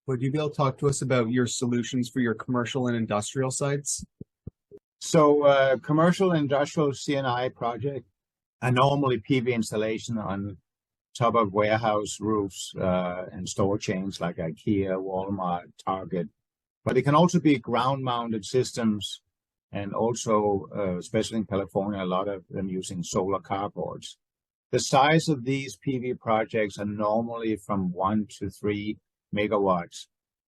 Would you be able to talk to us about your solutions for your commercial and industrial sites? So commercial industrial CNI project are normally PV installation on top of warehouse roofs and store chains like IKEA, Walmart, Target. But it can also be ground-mounted systems, and also, especially in California, a lot of them using solar carports. The size of these PV projects are normally from 1 to 3 megawatts.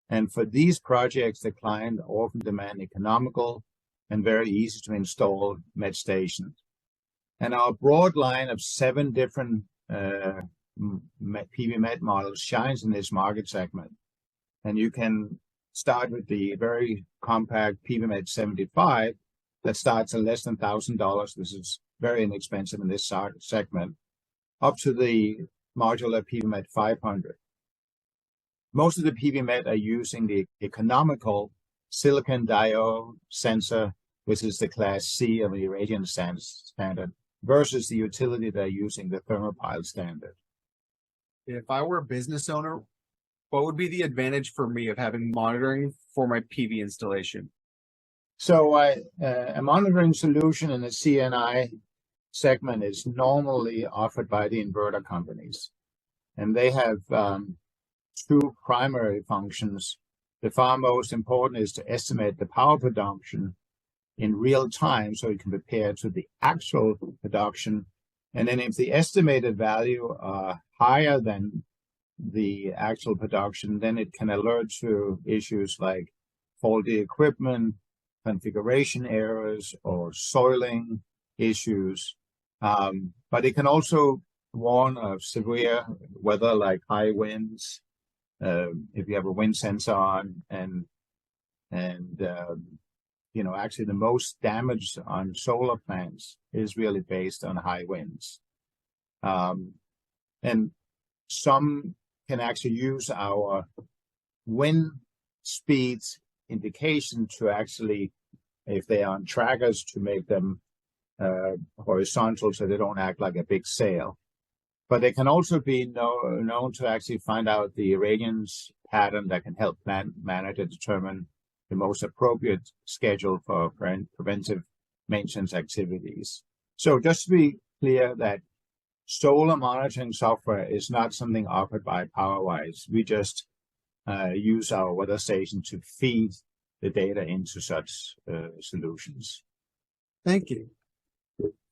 And for these projects, the client often demand economical and very easy to install met stations. And our broad line of 7 different PV Met models shines in this market segment. And you can start with the very compact PV Met 75 that starts at less than $1,000. This is very inexpensive in this segment, up to the modular PV Met 500. Most of the PV Met are using the economical silicon diode sensor, which is the class C of the irradiance standard, versus the utility that are using the thermopile standard. If I were a business owner, what would be the advantage for me of having monitoring for my PV installation? So a monitoring solution in the CNI segment is normally offered by the inverter companies. And they have 2 primary functions. The far most important is to estimate the power production in real time so you can compare to the actual production. And then if the estimated value are higher than the actual production, then it can alert to issues like faulty equipment, configuration errors, or soiling issues. But it can also warn of severe weather like high winds, if you have a wind sensor on, and actually the most damage on solar plants is really based on high winds. And some can actually use our wind speeds indication to actually, if they are on trackers, to make them horizontal so they don't act like a big sail. But they can also be known to actually find out the irradiance pattern that can help plant manager determine the most appropriate schedule for preventive maintenance activities. So just to be clear that solar monitoring software is not something offered by Powerwise. We just use our weather station to feed the data into such solutions. Thank you.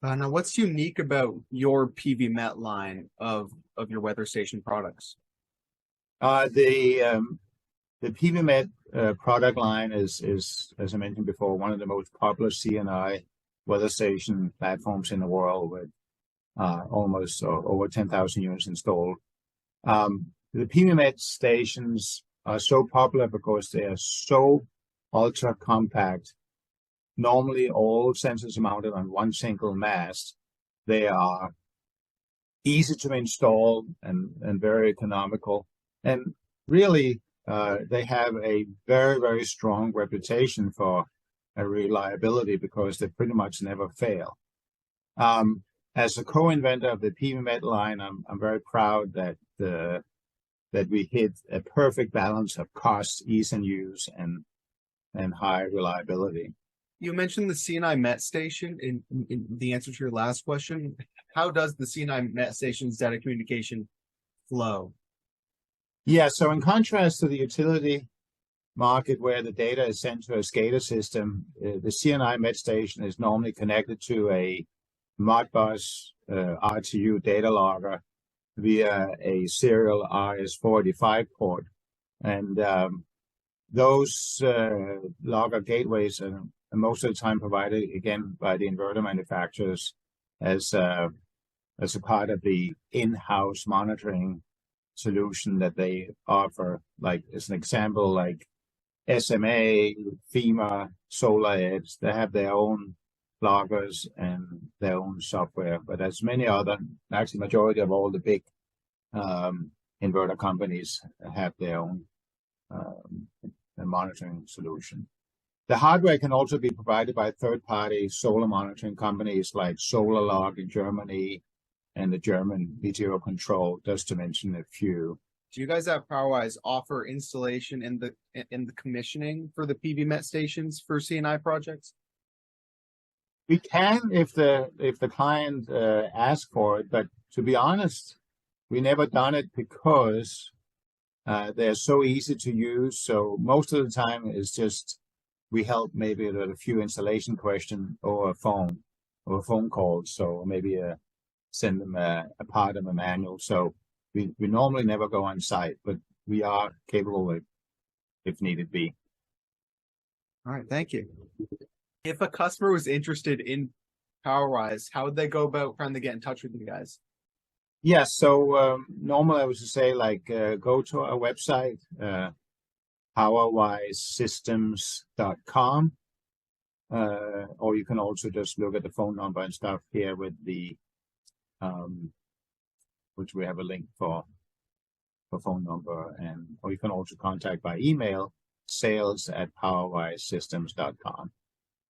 Now, what's unique about your PV Met line of your weather station products? The PV Met product line is, as I mentioned before, one of the most popular CNI weather station platforms in the world, with almost over 10,000 units installed. The PV Met stations are so popular because they are so ultra compact. Normally, all sensors are mounted on one single mast. They are easy to install and very economical. And really, they have a very, very strong reputation for reliability because they pretty much never fail. As a co-inventor of the PV Met line, I'm very proud that we hit a perfect balance of cost, ease and use, and high reliability. You mentioned the CNI Met station in the answer to your last question. How does the CNI Met station's data communication flow? Yeah, so in contrast to the utility market where the data is sent to a SCADA system, the CNI Met station is normally connected to a Modbus RTU data logger via a serial RS-485 port. And those logger gateways are most of the time provided, again, by the inverter manufacturers as a part of the in-house monitoring solution that they offer. Like, as an example, like SMA, FEMA, SolarEdge, they have their own loggers and their own software. But as many other, actually majority of all the big inverter companies have their own monitoring solution. The hardware can also be provided by third-party solar monitoring companies like SolarLog in Germany and the German VTO Control, just to mention a few. do you guys at Powerwise offer installation in the commissioning for the PV Met stations for CNI projects? We can if the client asks for it, but to be honest, we never done it because they're so easy to use. So most of the time it's just we help maybe with a few installation questions or a phone call. So maybe send them a part of a manual. So we normally never go on site, but we are capable if needed be. All right, thank you. If a customer was interested in Powerwise, how would they go about trying to get in touch with you guys? Yes, so normally I would say like go to our website, powerwisesystems.com, or you can also just look at the phone number and stuff here with the which we have a link for phone number, or you can also contact by email, sales@powerwisesystems.com.